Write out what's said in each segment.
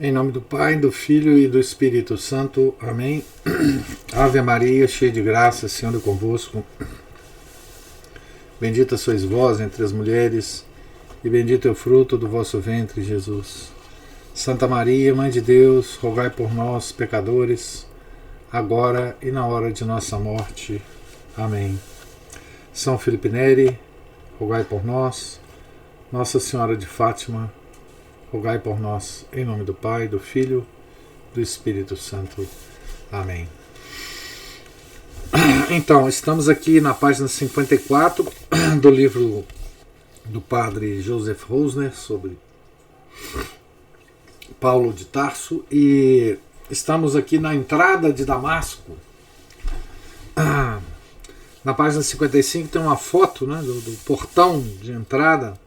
Em nome do Pai, do Filho e do Espírito Santo. Amém. Ave Maria, cheia de graça, Senhor é convosco. Bendita sois vós entre as mulheres, e bendito é o fruto do vosso ventre, Jesus. Santa Maria, Mãe de Deus, rogai por nós, pecadores, agora e na hora de nossa morte. Amém. São Felipe Neri, rogai por nós. Nossa Senhora de Fátima, rogai por nós, em nome do Pai, do Filho, do Espírito Santo. Amém. Então, estamos aqui na página 54 do livro do padre Joseph Rosner sobre Paulo de Tarso, e estamos aqui na entrada de Damasco. Na página 55 tem uma foto, né, do portão de entrada,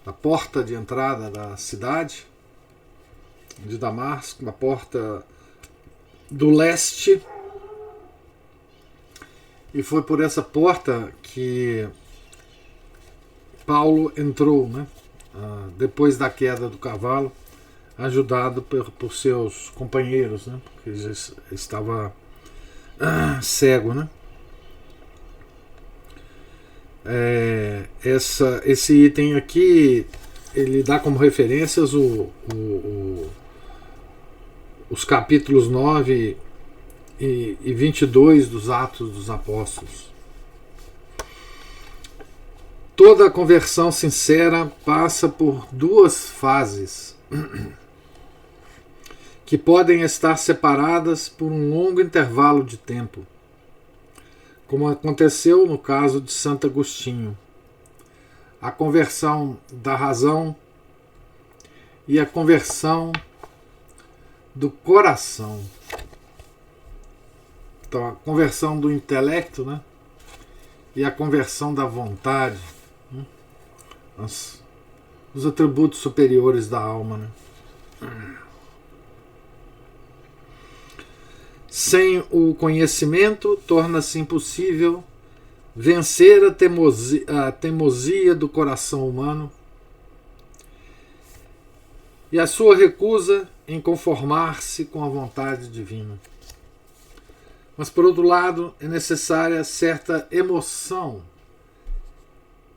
a porta de entrada da cidade de Damasco, a porta do leste, e foi por essa porta que Paulo entrou, né, depois da queda do cavalo, ajudado por seus companheiros, né, porque já estava cego, né. Esse item aqui, ele dá como referências os capítulos 9 e 22 dos Atos dos Apóstolos. Toda conversão sincera passa por duas fases que podem estar separadas por um longo intervalo de tempo, como aconteceu no caso de Santo Agostinho: a conversão da razão e a conversão do coração. Então, a conversão do intelecto, né, e a conversão da vontade, né, os atributos superiores da alma, né. Sem o conhecimento, torna-se impossível vencer a teimosia do coração humano e a sua recusa em conformar-se com a vontade divina. Mas, por outro lado, é necessária certa emoção,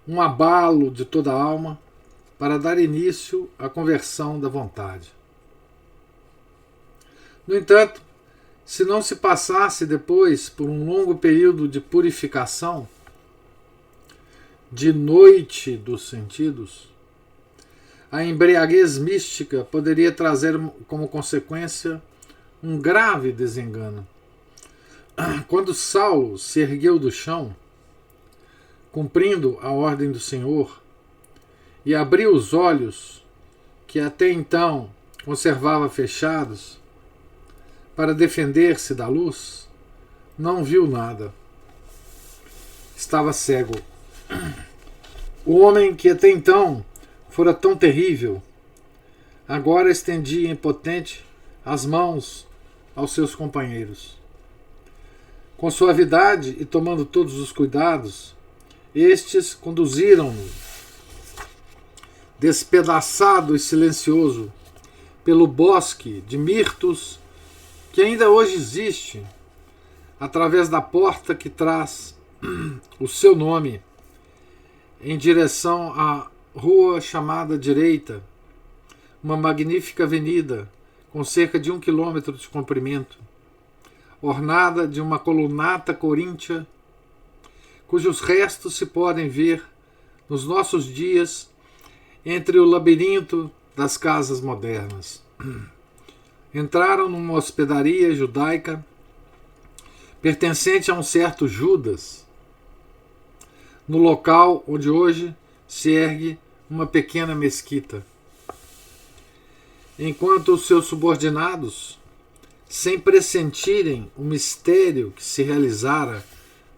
um abalo de toda a alma, para dar início à conversão da vontade. No entanto, se não se passasse depois por um longo período de purificação, de noite dos sentidos, a embriaguez mística poderia trazer como consequência um grave desengano. Quando Saulo se ergueu do chão, cumprindo a ordem do Senhor, e abriu os olhos, que até então conservava fechados, para defender-se da luz, não viu nada. Estava cego. O homem que até então fora tão terrível, agora estendia impotente as mãos aos seus companheiros. Com suavidade e tomando todos os cuidados, estes conduziram-no, despedaçado e silencioso, pelo bosque de mirtos que ainda hoje existe, através da porta que traz o seu nome, em direção à rua chamada Direita, uma magnífica avenida com cerca de 1 quilômetro de comprimento, ornada de uma colunata coríntia, cujos restos se podem ver nos nossos dias entre o labirinto das casas modernas. Entraram numa hospedaria judaica pertencente a um certo Judas, no local onde hoje se ergue uma pequena mesquita. Enquanto os seus subordinados, sem pressentirem o mistério que se realizara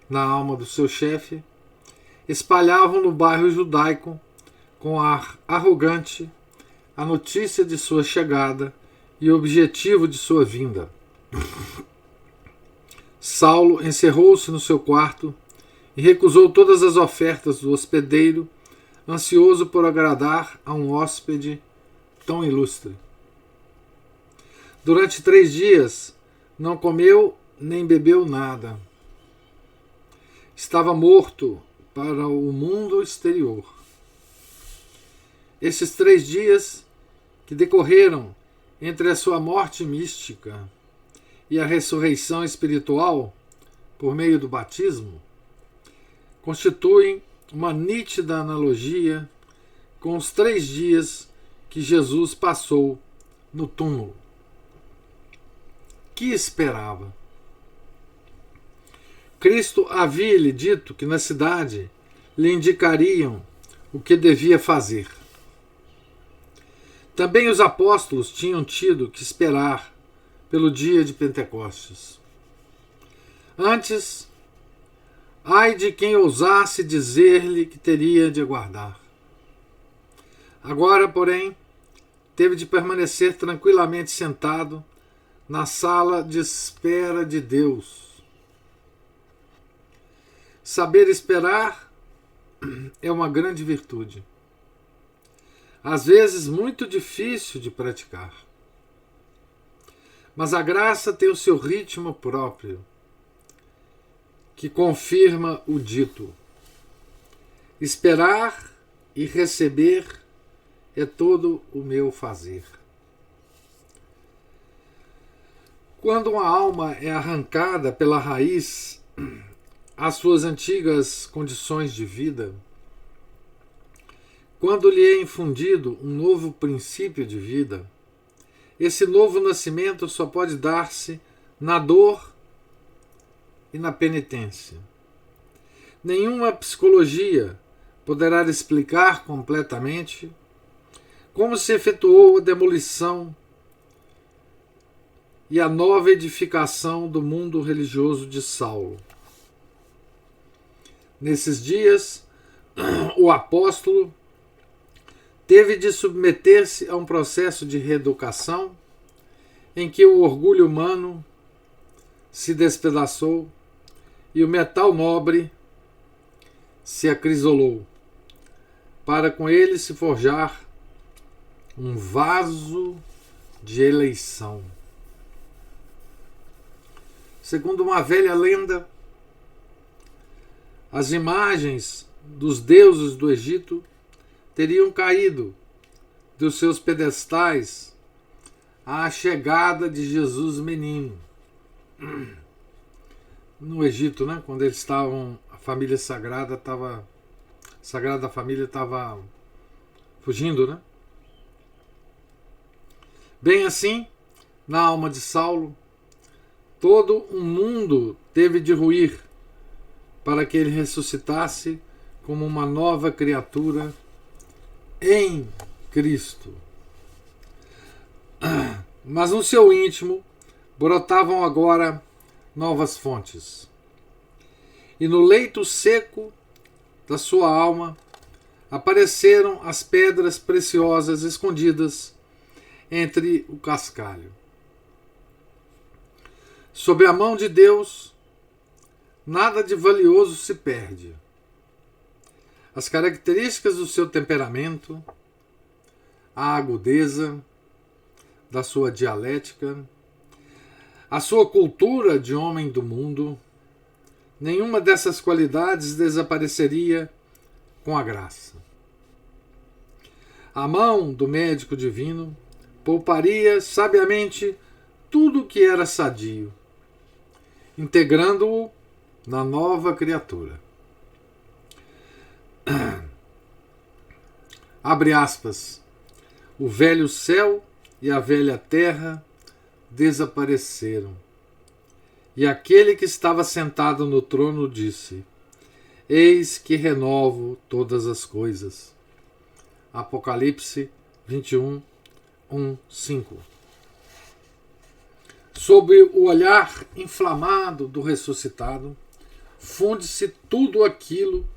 na alma do seu chefe, espalhavam no bairro judaico, com ar arrogante, a notícia de sua chegada e o objetivo de sua vinda. Saulo encerrou-se no seu quarto e recusou todas as ofertas do hospedeiro, ansioso por agradar a um hóspede tão ilustre. Durante 3 dias não comeu nem bebeu nada. Estava morto para o mundo exterior. Esses 3 dias que decorreram entre a sua morte mística e a ressurreição espiritual por meio do batismo constituem uma nítida analogia com os 3 dias que Jesus passou no túmulo. Que esperava? Cristo havia-lhe dito que na cidade lhe indicariam o que devia fazer. Também os apóstolos tinham tido que esperar pelo dia de Pentecostes. Antes, ai de quem ousasse dizer-lhe que teria de aguardar. Agora, porém, teve de permanecer tranquilamente sentado na sala de espera de Deus. Saber esperar é uma grande virtude. Às vezes muito difícil de praticar. Mas a graça tem o seu ritmo próprio, que confirma o dito. Esperar e receber é todo o meu fazer. Quando uma alma é arrancada pela raiz às suas antigas condições de vida, quando lhe é infundido um novo princípio de vida, esse novo nascimento só pode dar-se na dor e na penitência. Nenhuma psicologia poderá explicar completamente como se efetuou a demolição e a nova edificação do mundo religioso de Saulo. Nesses dias, o apóstolo teve de submeter-se a um processo de reeducação em que o orgulho humano se despedaçou e o metal nobre se acrisolou, para com ele se forjar um vaso de eleição. Segundo uma velha lenda, as imagens dos deuses do Egito teriam caído dos seus pedestais à chegada de Jesus menino. No Egito, né, quando eles estavam, a família sagrada estava, a Sagrada Família estava fugindo, né? Bem assim, na alma de Saulo, todo um mundo teve de ruir para que ele ressuscitasse como uma nova criatura em Cristo. Mas no seu íntimo brotavam agora novas fontes. E no leito seco da sua alma apareceram as pedras preciosas escondidas entre o cascalho. Sob a mão de Deus, nada de valioso se perde. As características do seu temperamento, a agudeza da sua dialética, a sua cultura de homem do mundo, nenhuma dessas qualidades desapareceria com a graça. A mão do médico divino pouparia sabiamente tudo o que era sadio, integrando-o na nova criatura. Abre aspas. O velho céu e a velha terra desapareceram. E aquele que estava sentado no trono disse: Eis que renovo todas as coisas. Apocalipse 21, 1, 5. Sob o olhar inflamado do ressuscitado, funde-se tudo aquilo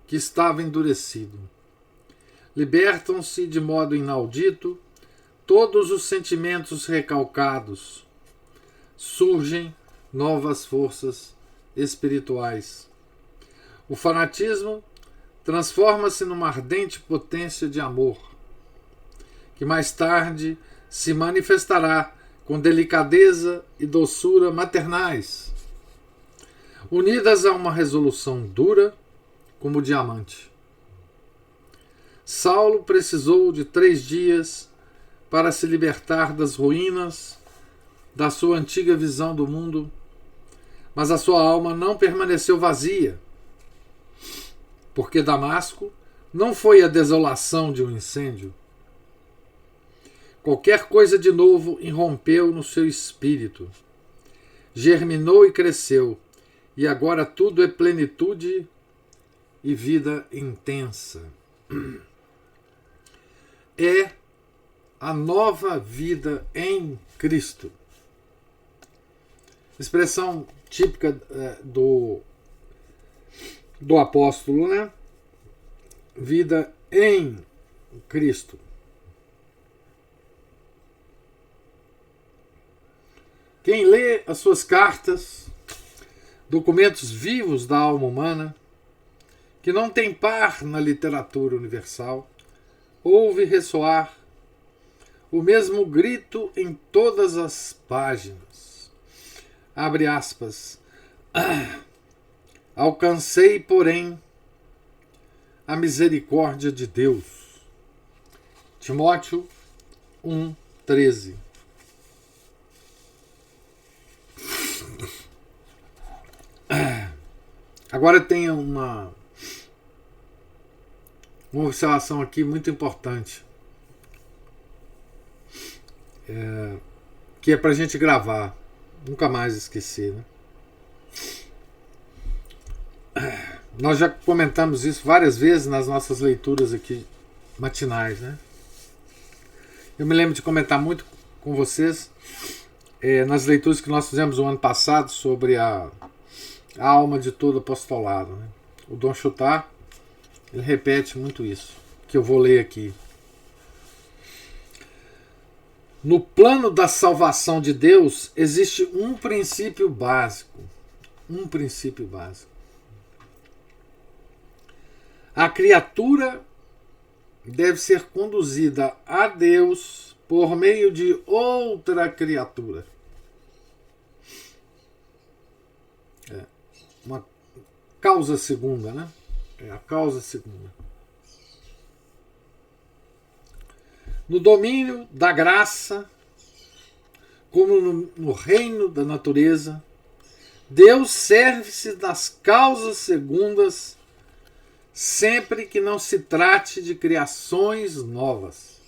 que estava endurecido. Libertam-se de modo inaudito todos os sentimentos recalcados. Surgem novas forças espirituais. O fanatismo transforma-se numa ardente potência de amor, que mais tarde se manifestará com delicadeza e doçura maternais, unidas a uma resolução dura como diamante. Saulo precisou de 3 dias para se libertar das ruínas da sua antiga visão do mundo, mas a sua alma não permaneceu vazia, porque Damasco não foi a desolação de um incêndio. Qualquer coisa de novo irrompeu no seu espírito, germinou e cresceu, e agora tudo é plenitude e vida intensa. É a nova vida em Cristo. Expressão típica do apóstolo, né? Vida em Cristo. Quem lê as suas cartas, documentos vivos da alma humana, que não tem par na literatura universal, ouve ressoar o mesmo grito em todas as páginas. Abre aspas. Alcancei, porém, a misericórdia de Deus. Timóteo 1:13. Agora tem uma observação aqui muito importante, que é para a gente gravar, nunca mais esquecer, né? Nós já comentamos isso várias vezes nas nossas leituras aqui matinais, né? Eu me lembro de comentar muito com vocês nas leituras que nós fizemos o ano passado sobre a alma de todo apostolado, né? O Dom Chutar, ele repete muito isso, que eu vou ler aqui. No plano da salvação de Deus existe um princípio básico. Um princípio básico. A criatura deve ser conduzida a Deus por meio de outra criatura. Uma causa segunda, né? É a causa segunda. No domínio da graça, como no reino da natureza, Deus serve-se das causas segundas sempre que não se trate de criações novas.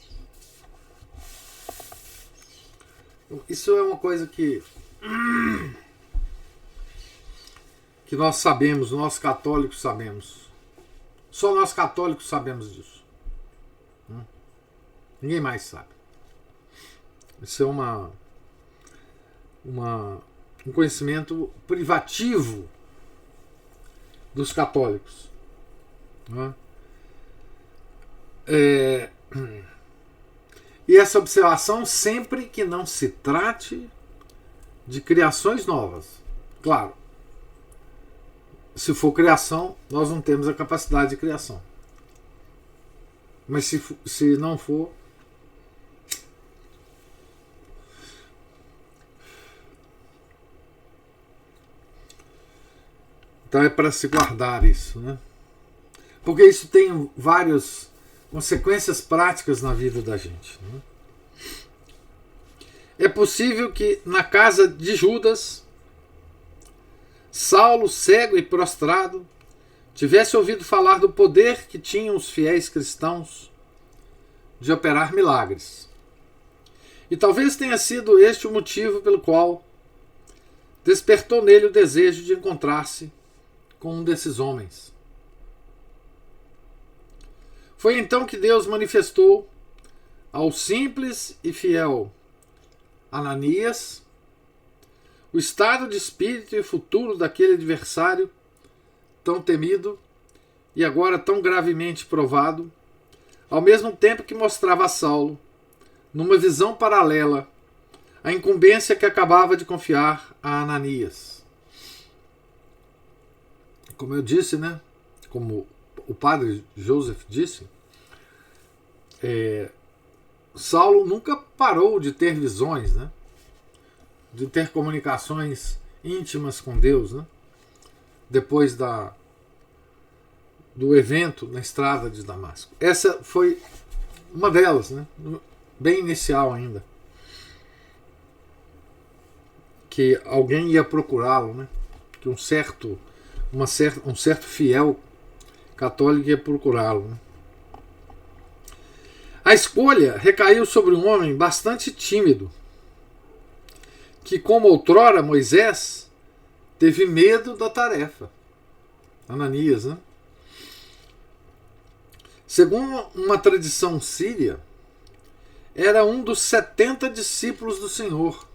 Isso é uma coisa que nós sabemos, nós católicos sabemos. Só nós católicos sabemos disso. Ninguém mais sabe. Isso é um conhecimento privativo dos católicos. E essa observação sempre que não se trate de criações novas. Claro, se for criação, nós não temos a capacidade de criação. Mas se não for, então é para se guardar isso, né? Porque isso tem várias consequências práticas na vida da gente, né? É possível que na casa de Judas, Saulo, cego e prostrado, tivesse ouvido falar do poder que tinham os fiéis cristãos de operar milagres. E talvez tenha sido este o motivo pelo qual despertou nele o desejo de encontrar-se com um desses homens. Foi então que Deus manifestou ao simples e fiel Ananias o estado de espírito e futuro daquele adversário tão temido e agora tão gravemente provado, ao mesmo tempo que mostrava a Saulo, numa visão paralela, a incumbência que acabava de confiar a Ananias. Como eu disse, né? Como o padre Joseph disse, Saulo nunca parou de ter visões, né? de ter comunicações íntimas com Deus, né? Depois do evento na estrada de Damasco. Essa foi uma delas, né? Bem inicial ainda. Que alguém ia procurá-lo, né? Que um certo fiel católico ia procurá-lo, né? A escolha recaiu sobre um homem bastante tímido, que, como outrora Moisés, teve medo da tarefa. Ananias, né? Segundo uma tradição síria, era um dos 70 discípulos do Senhor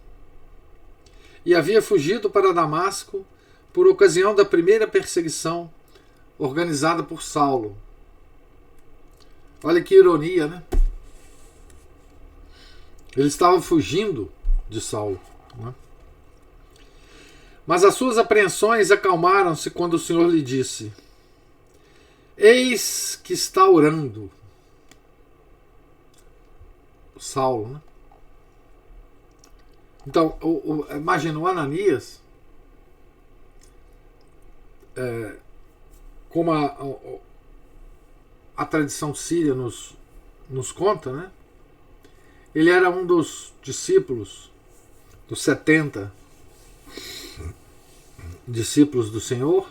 e havia fugido para Damasco por ocasião da primeira perseguição organizada por Saulo. Olha que ironia, né? Ele estava fugindo de Saulo, né? Mas as suas apreensões acalmaram-se quando o Senhor lhe disse: eis que está orando. Saulo, né? Então, imagina o Ananias, como a tradição síria nos conta, né? Ele era um dos discípulos, dos 70 discípulos do Senhor,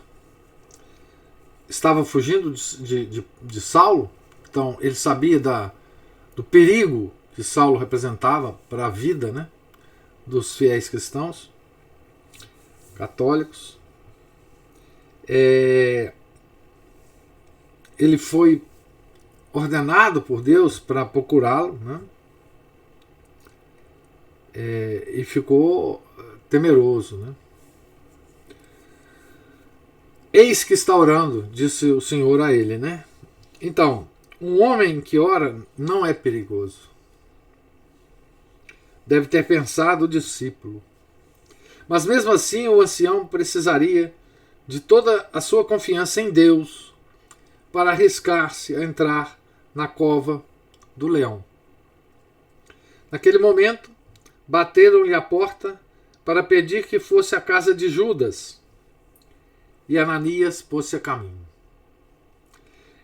estava fugindo de Saulo, então ele sabia do perigo que Saulo representava para a vida, né, dos fiéis cristãos, católicos. Ele foi ordenado por Deus para procurá-lo, né, e ficou temeroso, né? Eis que está orando, disse o Senhor a ele, né? Então, um homem que ora não é perigoso. Deve ter pensado o discípulo. Mas mesmo assim, o ancião precisaria de toda a sua confiança em Deus para arriscar-se a entrar na cova do leão. Naquele momento, bateram-lhe a porta para pedir que fosse à casa de Judas. E Ananias pôs-se a caminho.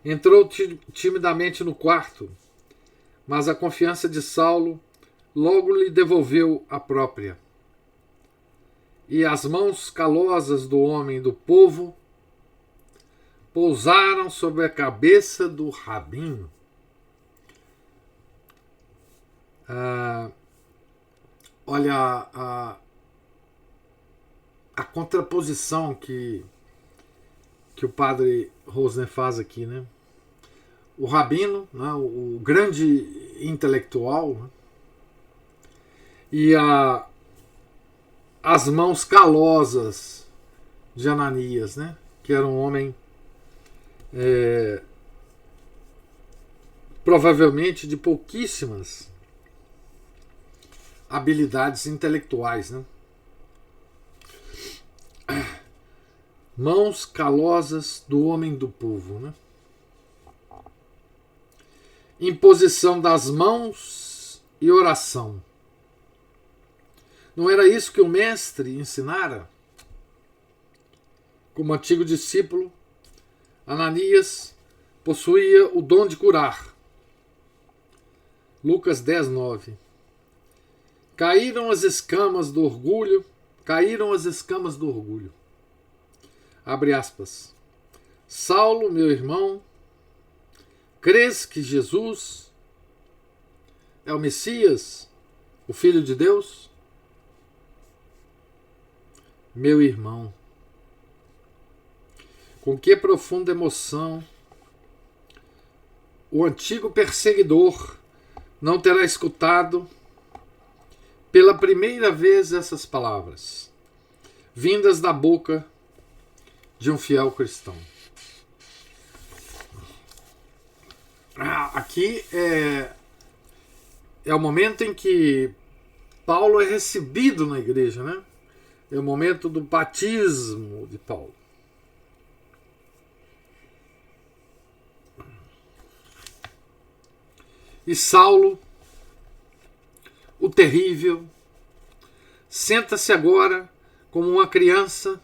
Entrou timidamente no quarto, mas a confiança de Saulo logo lhe devolveu a própria. E as mãos calosas do homem do povo pousaram sobre a cabeça do rabino. Olha a contraposição que o padre Rosner faz aqui, né? O rabino, né, o grande intelectual, né, e as mãos calosas de Ananias, né, que era um homem provavelmente de pouquíssimas habilidades intelectuais, né? Mãos calosas do homem do povo, né? Imposição das mãos e oração. Não era isso que o mestre ensinara? Como antigo discípulo, Ananias possuía o dom de curar. Lucas 10:9. Caíram as escamas do orgulho. Abre aspas. Saulo, meu irmão, crês que Jesus é o Messias, o Filho de Deus? Meu irmão, com que profunda emoção o antigo perseguidor não terá escutado pela primeira vez essas palavras, vindas da boca de um fiel cristão. Aqui é o momento em que Paulo é recebido na igreja, né? É o momento do batismo de Paulo. E Saulo, o terrível, Senta-se agora como uma criança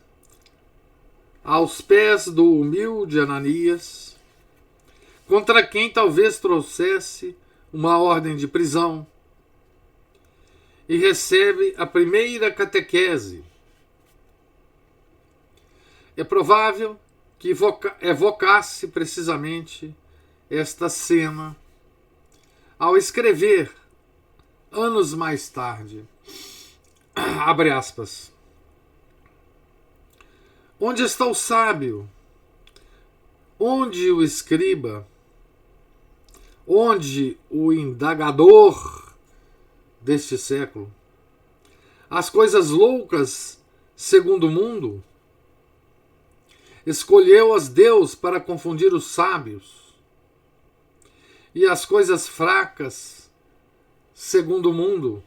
aos pés do humilde Ananias, contra quem talvez trouxesse uma ordem de prisão, e recebe a primeira catequese. É provável que evocasse precisamente esta cena ao escrever, anos mais tarde, abre aspas, onde está o sábio? Onde o escriba? Onde o indagador deste século? As coisas loucas, segundo o mundo, escolheu-as Deus para confundir os sábios, e as coisas fracas, segundo o mundo,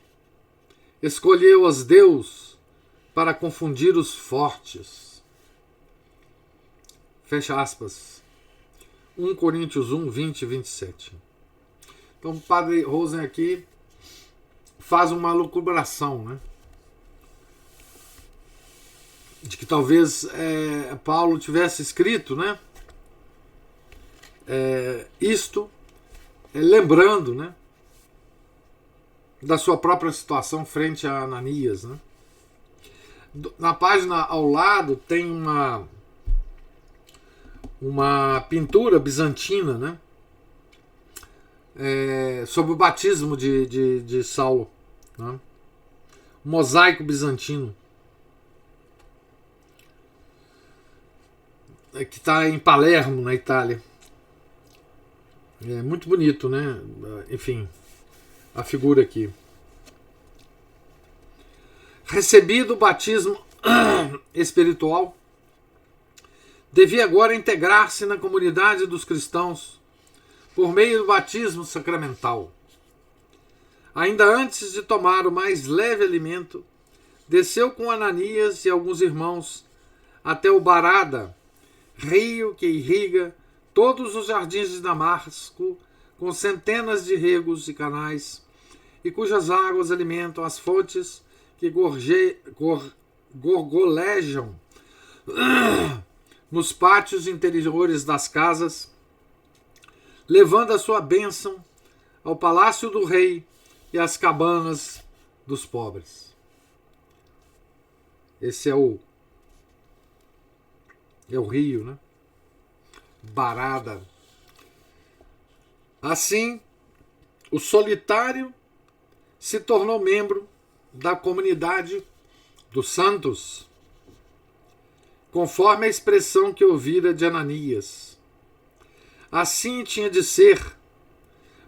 escolheu-as Deus para confundir os fortes. Fecha aspas. 1 Coríntios 1, 20 e 27. Então o padre Rosen aqui faz uma lucubração, né? De que talvez Paulo tivesse escrito, né? Isto lembrando, né? Da sua própria situação frente a Ananias, né? Na página ao lado tem uma pintura bizantina, né? Sobre o batismo de Saulo, né? Um mosaico bizantino que está em Palermo, na Itália. É muito bonito, né? Enfim, a figura aqui. Recebido o batismo espiritual, devia agora integrar-se na comunidade dos cristãos por meio do batismo sacramental. Ainda antes de tomar o mais leve alimento, desceu com Ananias e alguns irmãos até o Barada, rio que irriga todos os jardins de Damasco, com centenas de regos e canais, e cujas águas alimentam as fontes que gorgolejam nos pátios interiores das casas, levando a sua bênção ao palácio do rei e às cabanas dos pobres. Esse é o rio, né? Barada. Assim, o solitário se tornou membro da comunidade dos santos, conforme a expressão que ouvira de Ananias. Assim tinha de ser,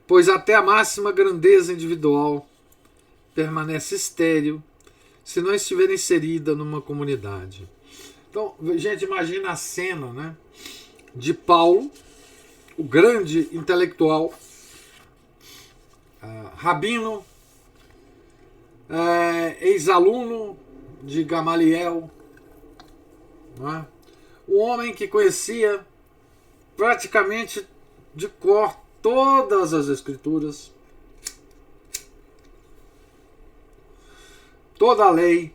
pois até a máxima grandeza individual permanece estéril se não estiver inserida numa comunidade. Então, gente, imagina a cena, né, de Paulo, o grande intelectual, rabino, ex-aluno de Gamaliel, né, um homem que conhecia praticamente de cor todas as escrituras, toda a lei,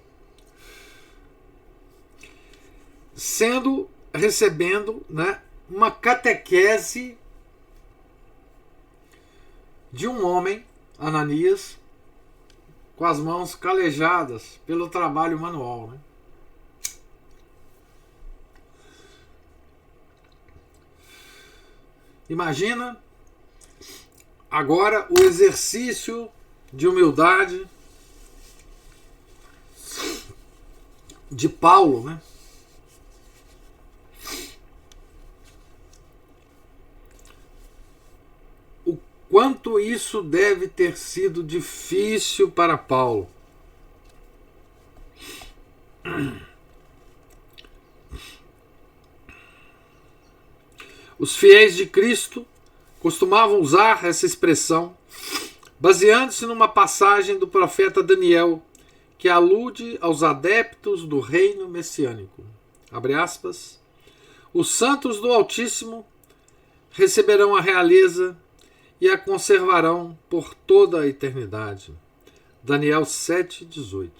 recebendo, né, uma catequese de um homem, Ananias, com as mãos calejadas pelo trabalho manual, né? Imagina agora o exercício de humildade de Paulo, né? O quanto isso deve ter sido difícil para Paulo. Os fiéis de Cristo costumavam usar essa expressão baseando-se numa passagem do profeta Daniel que alude aos adeptos do reino messiânico. Abre aspas. Os santos do Altíssimo receberão a realeza e a conservarão por toda a eternidade. Daniel 7:18.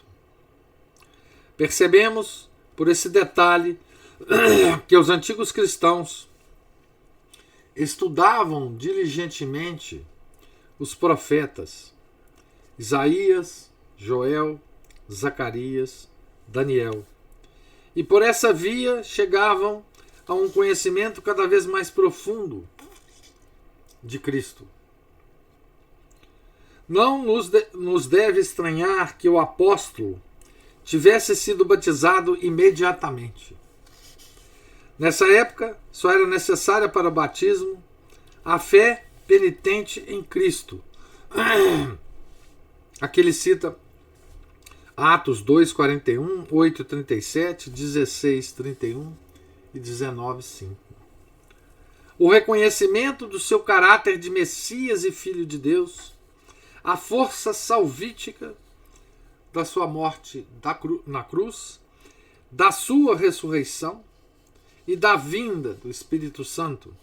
Percebemos, por esse detalhe, que os antigos cristãos estudavam diligentemente os profetas Isaías, Joel, Zacarias, Daniel, e por essa via chegavam a um conhecimento cada vez mais profundo de Cristo. Não nos deve estranhar que o apóstolo tivesse sido batizado imediatamente. Nessa época, só era necessária para o batismo a fé penitente em Cristo. Aqui ele cita Atos 2:41, 8:37, 16:31 e 19:5. O reconhecimento do seu caráter de Messias e Filho de Deus, a força salvítica da sua morte na cruz, da sua ressurreição e da vinda do Espírito Santo,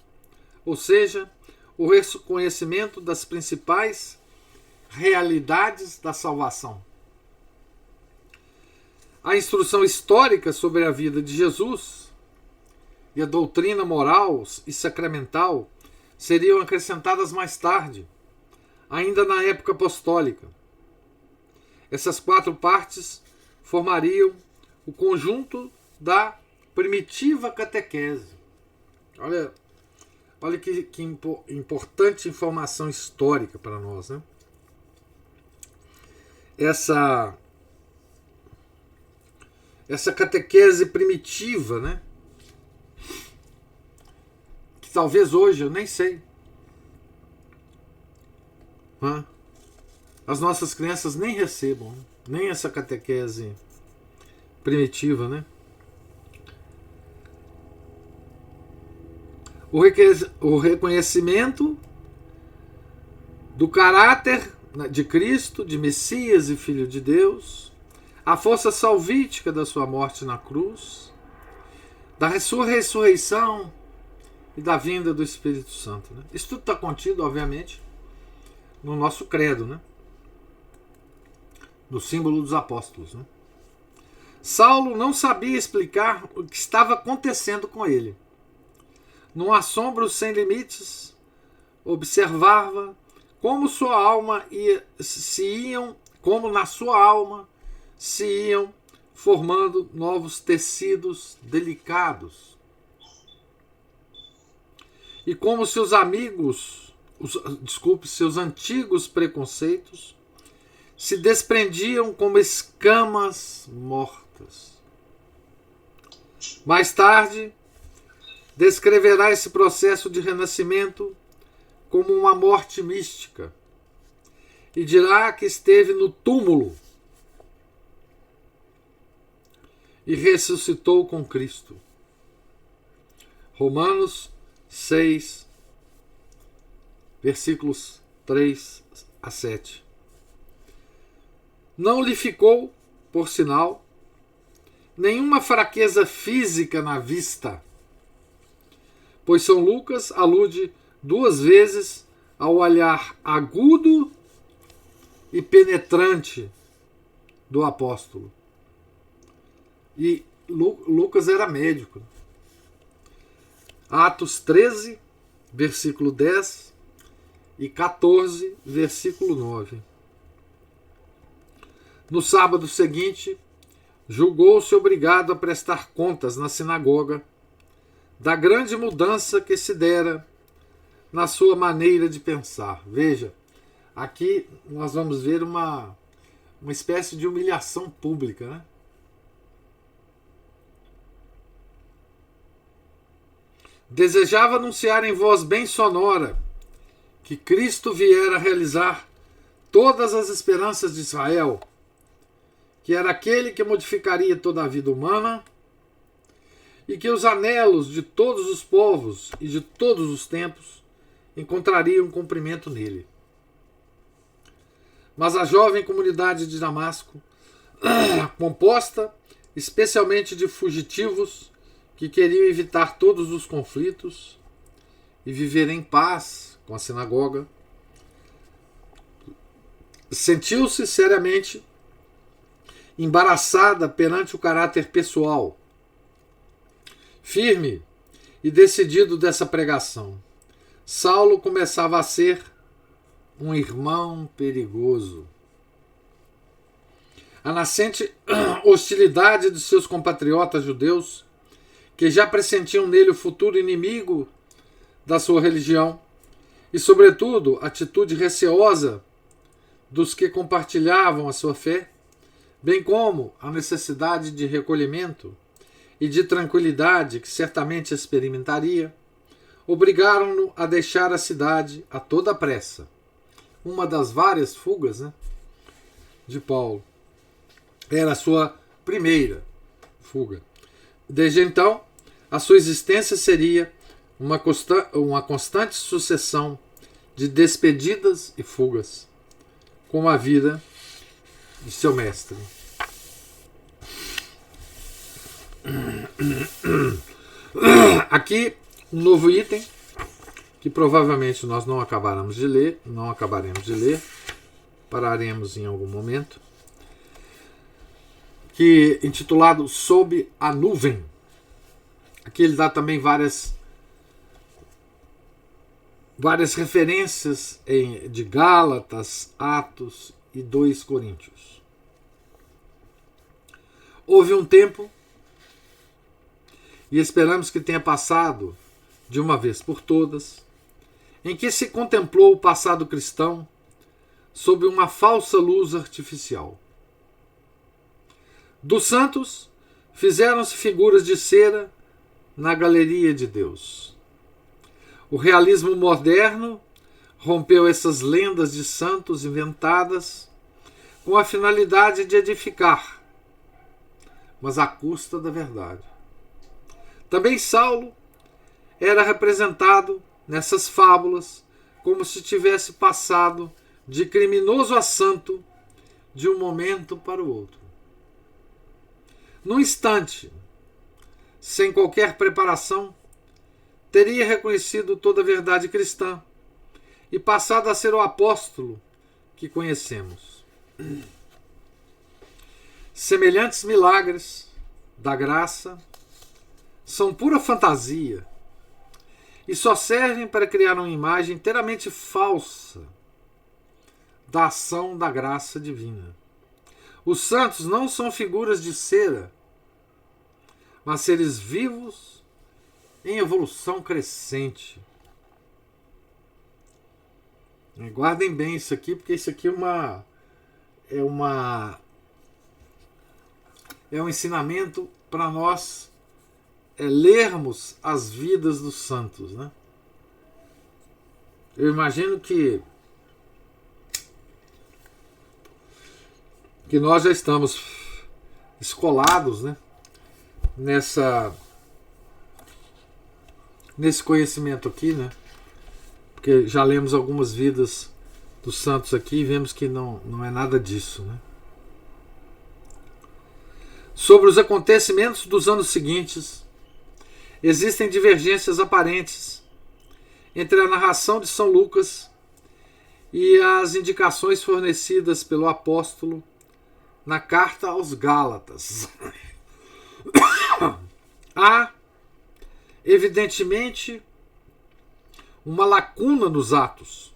ou seja, o reconhecimento das principais realidades da salvação. A instrução histórica sobre a vida de Jesus e a doutrina moral e sacramental seriam acrescentadas mais tarde, ainda na época apostólica. Essas 4 partes formariam o conjunto da primitiva catequese. Olha que importante informação histórica para nós, né? Essa catequese primitiva, né? Que talvez hoje, eu nem sei, né? As nossas crianças nem recebam, nem essa catequese primitiva, né? O reconhecimento do caráter de Cristo, de Messias e Filho de Deus, a força salvítica da sua morte na cruz, da sua ressurreição e da vinda do Espírito Santo, né? Isso tudo está contido, obviamente, no nosso credo, né? No símbolo dos apóstolos, né? Saulo não sabia explicar o que estava acontecendo com ele. Num assombro sem limites, observava como na sua alma se iam formando novos tecidos delicados. E como seus antigos preconceitos se desprendiam como escamas mortas. Mais tarde, descreverá esse processo de renascimento como uma morte mística e dirá que esteve no túmulo e ressuscitou com Cristo. Romanos 6, versículos 3 a 7. Não lhe ficou, por sinal, nenhuma fraqueza física na vista, pois São Lucas alude 2 vezes ao olhar agudo e penetrante do apóstolo. E Lucas era médico. Atos 13, versículo 10 e 14, versículo 9. No sábado seguinte, julgou-se obrigado a prestar contas na sinagoga da grande mudança que se dera na sua maneira de pensar. Veja, aqui nós vamos ver uma espécie de humilhação pública, né? Desejava anunciar em voz bem sonora que Cristo viera realizar todas as esperanças de Israel, que era aquele que modificaria toda a vida humana e que os anelos de todos os povos e de todos os tempos encontrariam cumprimento nele. Mas a jovem comunidade de Damasco, composta especialmente de fugitivos que queriam evitar todos os conflitos e viver em paz com a sinagoga, sentiu-se seriamente embaraçada perante o caráter pessoal, firme e decidido dessa pregação, Saulo começava a ser um irmão perigoso. A nascente hostilidade de seus compatriotas judeus, que já pressentiam nele o futuro inimigo da sua religião, e, sobretudo, a atitude receosa dos que compartilhavam a sua fé, bem como a necessidade de recolhimento e de tranquilidade que certamente experimentaria, obrigaram-no a deixar a cidade a toda pressa. Uma das várias fugas, de Paulo. Era a sua primeira fuga. Desde então, a sua existência seria uma constante sucessão de despedidas e fugas, como a vida de seu mestre. Aqui um novo item que provavelmente nós não acabaremos de ler, pararemos em algum momento, que intitulado Sob a Nuvem. Aqui ele dá também várias referências de Gálatas, Atos e 2 Coríntios. Houve um tempo, e esperamos que tenha passado de uma vez por todas, em que se contemplou o passado cristão sob uma falsa luz artificial. Dos santos fizeram-se figuras de cera na galeria de Deus. O realismo moderno rompeu essas lendas de santos inventadas com a finalidade de edificar, mas à custa da verdade. Também Saulo era representado nessas fábulas como se tivesse passado de criminoso a santo de um momento para o outro. Num instante, sem qualquer preparação, teria reconhecido toda a verdade cristã e passado a ser o apóstolo que conhecemos. Semelhantes milagres da graça são pura fantasia e só servem para criar uma imagem inteiramente falsa da ação da graça divina. Os santos não são figuras de cera, mas seres vivos em evolução crescente. Guardem bem isso aqui, porque isso aqui é um ensinamento para nós lermos as vidas dos santos, Eu imagino que nós já estamos escolados, nesse conhecimento aqui, porque já lemos algumas vidas dos santos aqui e vemos que não é nada disso, Sobre os acontecimentos dos anos seguintes, existem divergências aparentes entre a narração de São Lucas e as indicações fornecidas pelo apóstolo na carta aos Gálatas. Há, evidentemente, uma lacuna nos Atos.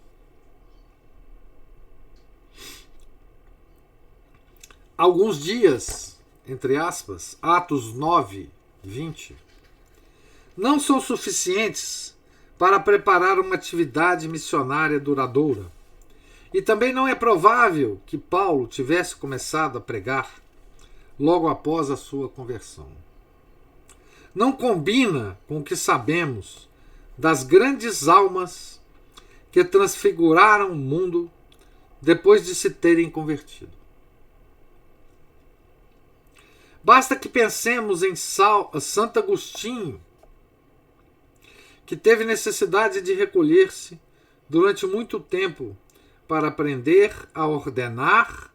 Alguns dias, entre aspas, Atos 9, 20, não são suficientes para preparar uma atividade missionária duradoura. E também não é provável que Paulo tivesse começado a pregar logo após a sua conversão. Não combina com o que sabemos das grandes almas que transfiguraram o mundo depois de se terem convertido. Basta que pensemos em Santo Agostinho, que teve necessidade de recolher-se durante muito tempo para aprender a ordenar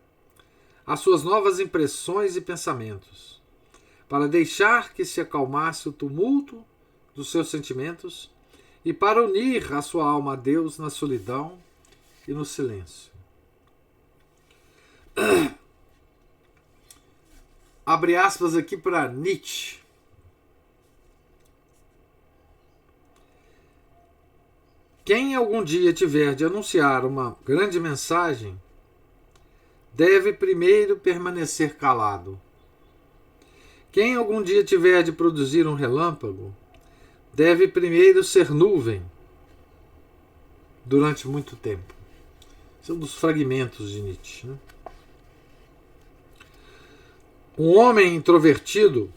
as suas novas impressões e pensamentos, para deixar que se acalmasse o tumulto dos seus sentimentos e para unir a sua alma a Deus na solidão e no silêncio. abre aspas aqui para Nietzsche. Quem algum dia tiver de anunciar uma grande mensagem deve primeiro permanecer calado. Quem algum dia tiver de produzir um relâmpago deve primeiro ser nuvem durante muito tempo. Esse é um dos fragmentos de Nietzsche, né? Um homem introvertido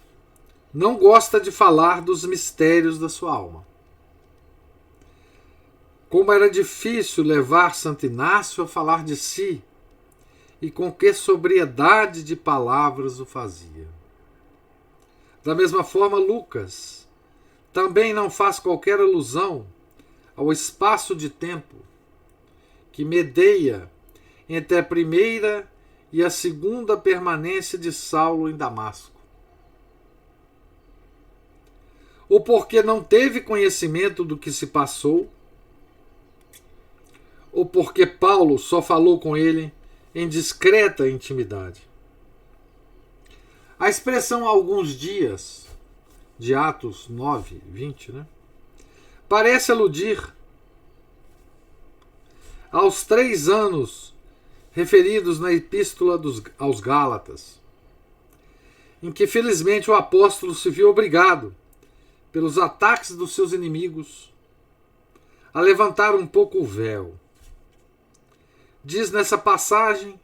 não gosta de falar dos mistérios da sua alma. Como era difícil levar Santo Inácio a falar de si, e com que sobriedade de palavras o fazia. Da mesma forma, Lucas também não faz qualquer alusão ao espaço de tempo que medeia entre a primeira e a segunda permanência de Saulo em Damasco. Ou porque não teve conhecimento do que se passou, ou porque Paulo só falou com ele em discreta intimidade. A expressão alguns dias, de Atos 9, 20, né, parece aludir aos 3 anos referidos na Epístola aos Gálatas, em que felizmente o apóstolo se viu obrigado, pelos ataques dos seus inimigos, a levantar um pouco o véu. Diz nessa passagem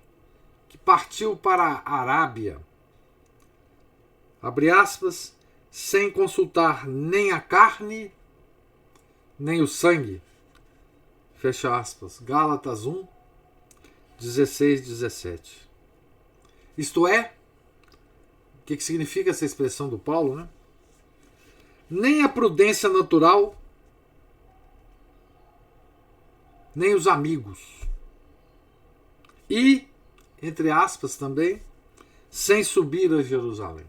que partiu para a Arábia, abre aspas, sem consultar nem a carne, nem o sangue, fecha aspas, Gálatas 1, 16, 17. Isto é, o que significa essa expressão do Paulo, né? Nem a prudência natural, nem os amigos. E, entre aspas também, sem subir a Jerusalém.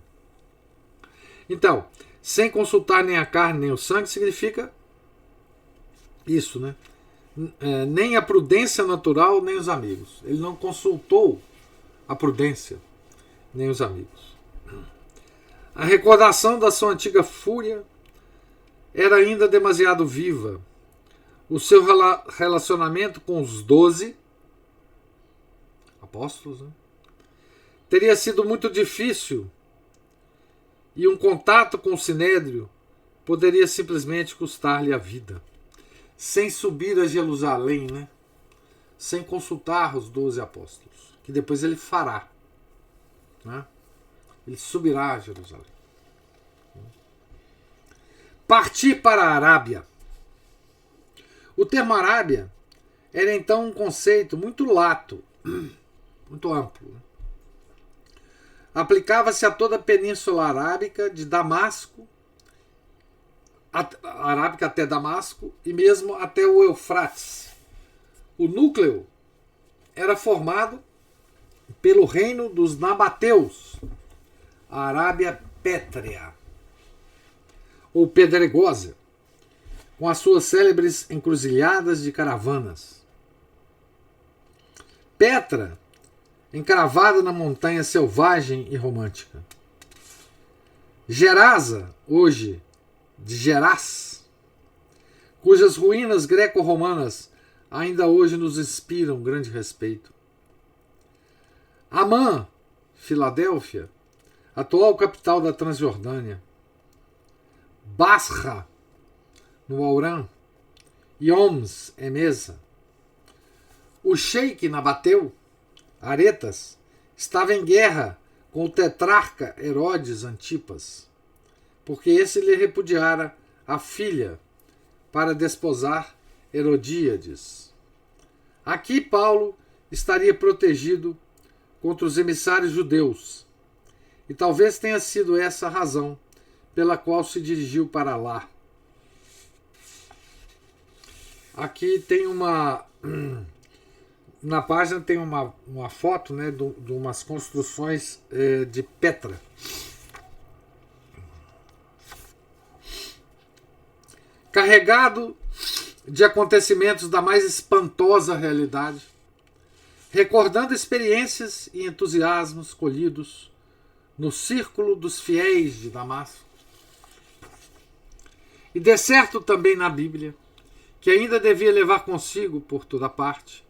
Então, sem consultar nem a carne nem o sangue significa isso, né? Nem a prudência natural nem os amigos. Ele não consultou a prudência nem os amigos. A recordação da sua antiga fúria era ainda demasiado viva. O seu relacionamento com os 12 apóstolos, né, teria sido muito difícil, e um contato com o Sinédrio poderia simplesmente custar-lhe a vida. Sem subir a Jerusalém, né, sem consultar os 12 apóstolos, que depois ele fará, né, ele subirá a Jerusalém. Partir para a Arábia. O termo Arábia era então um conceito muito lato, muito amplo. Aplicava-se a toda a Península Arábica, de Damasco, Arábica até Damasco, e mesmo até o Eufrates. O núcleo era formado pelo reino dos Nabateus, a Arábia Pétrea, ou Pedregosa, com as suas célebres encruzilhadas de caravanas. Petra, encravada na montanha selvagem e romântica. Gerasa, hoje de Gerás, cujas ruínas greco-romanas ainda hoje nos inspiram grande respeito. Amã, Filadélfia, atual capital da Transjordânia. Basra, no Aurã, e Homs, Emesa. O sheik Nabateu, Aretas, estava em guerra com o tetrarca Herodes Antipas, porque esse lhe repudiara a filha para desposar Herodíades. Aqui Paulo estaria protegido contra os emissários judeus, e talvez tenha sido essa a razão pela qual se dirigiu para lá. Aqui tem uma... Na página tem uma foto, né, de umas construções de Petra. Carregado de acontecimentos da mais espantosa realidade, recordando experiências e entusiasmos colhidos no círculo dos fiéis de Damasco. E de certo também na Bíblia, que ainda devia levar consigo por toda parte.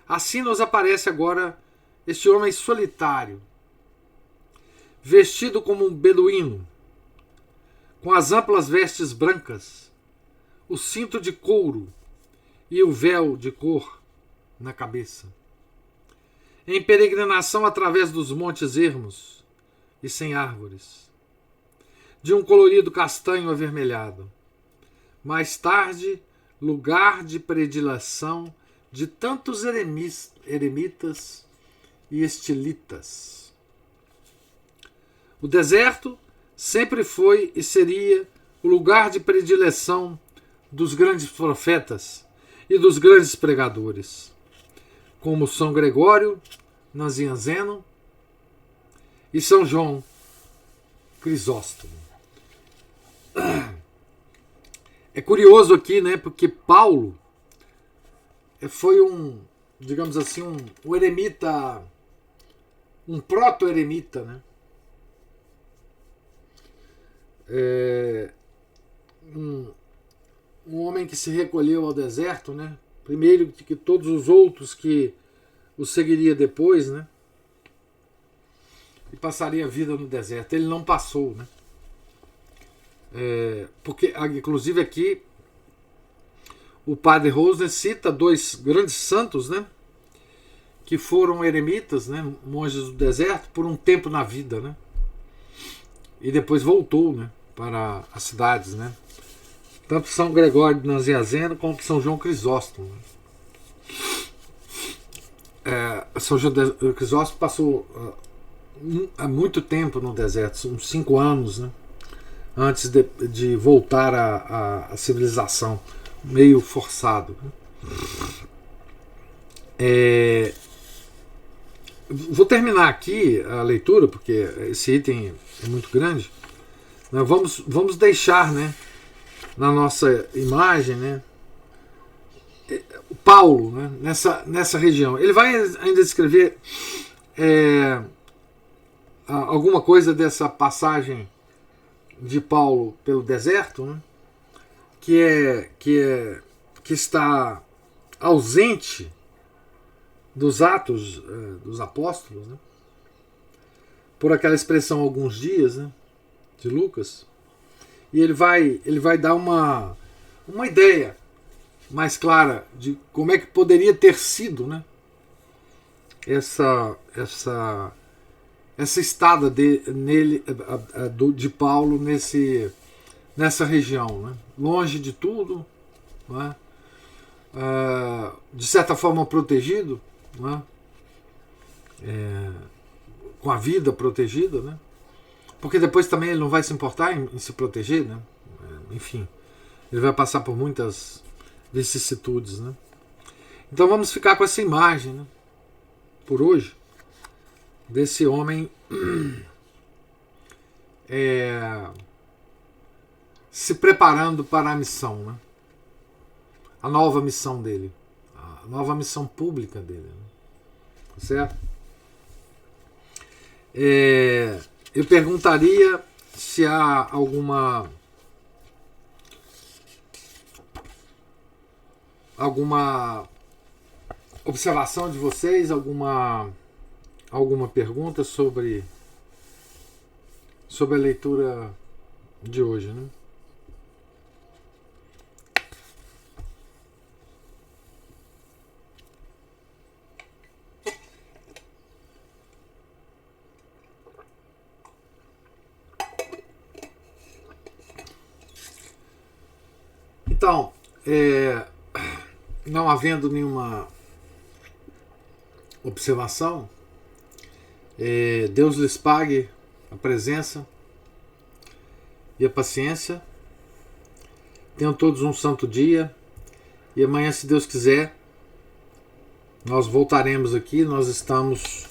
Assim nos aparece agora este homem solitário, vestido como um beduíno, com as amplas vestes brancas, o cinto de couro e o véu de cor na cabeça, em peregrinação através dos montes ermos e sem árvores, de um colorido castanho avermelhado, mais tarde lugar de predileção de tantos eremitas e estilitas. O deserto sempre foi e seria o lugar de predileção dos grandes profetas e dos grandes pregadores, como São Gregório Nazianzeno e São João Crisóstomo. É curioso aqui, né, porque Paulo foi digamos assim, um eremita, um proto-eremita, né? Um homem que se recolheu ao deserto, né? Primeiro que todos os outros que o seguiria depois, né? E passaria a vida no deserto. Ele não passou, né? Porque, inclusive aqui, o padre Rosner cita dois grandes santos, né? Que foram eremitas, né? Monges do deserto, por um tempo na vida, né? E depois voltou, né? Para as cidades, né? Tanto São Gregório de Nazianzeno como São João Crisóstomo. São João Crisóstomo passou há muito tempo no deserto, uns 5 anos, né? Antes de voltar à civilização, meio forçado. Vou terminar aqui a leitura, porque esse item é muito grande. Vamos deixar, né, na nossa imagem, né, Paulo, né, nessa região. Ele vai ainda descrever alguma coisa dessa passagem de Paulo pelo deserto, né, que está ausente dos Atos dos Apóstolos, né, por aquela expressão alguns dias, né, de Lucas. E ele vai dar uma ideia mais clara de como é que poderia ter sido, né, essa estada de Paulo nessa região, né, longe de tudo, né, de certa forma protegido, né, com a vida protegida, né, porque depois também ele não vai se importar em se proteger, né, enfim, ele vai passar por muitas vicissitudes, né. Então vamos ficar com essa imagem, né, por hoje, desse homem se preparando para a missão, né, a nova missão dele, a nova missão pública dele, né, certo? Eu perguntaria se há alguma observação de vocês, alguma pergunta sobre a leitura de hoje, né? Então, não havendo nenhuma observação, Deus lhes pague a presença e a paciência. Tenham todos um santo dia. E amanhã, se Deus quiser, nós voltaremos aqui. Nós estamos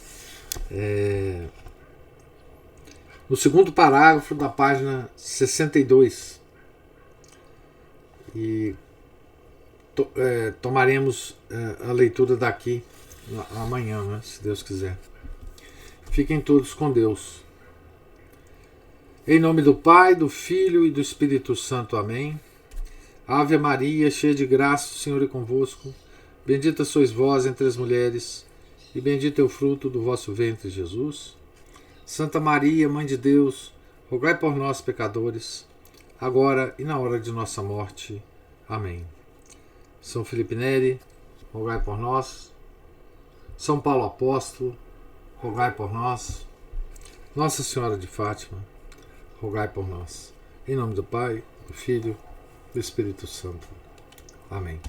no segundo parágrafo da página 62. E tomaremos a leitura daqui amanhã, né, se Deus quiser. Fiquem todos com Deus. Em nome do Pai, do Filho e do Espírito Santo. Amém. Ave Maria, cheia de graça, o Senhor é convosco. Bendita sois vós entre as mulheres, e bendito é o fruto do vosso ventre, Jesus. Santa Maria, Mãe de Deus, rogai por nós, pecadores, agora e na hora de nossa morte. Amém. São Felipe Neri, rogai por nós. São Paulo Apóstolo, rogai por nós. Nossa Senhora de Fátima, rogai por nós. Em nome do Pai, do Filho e do Espírito Santo. Amém.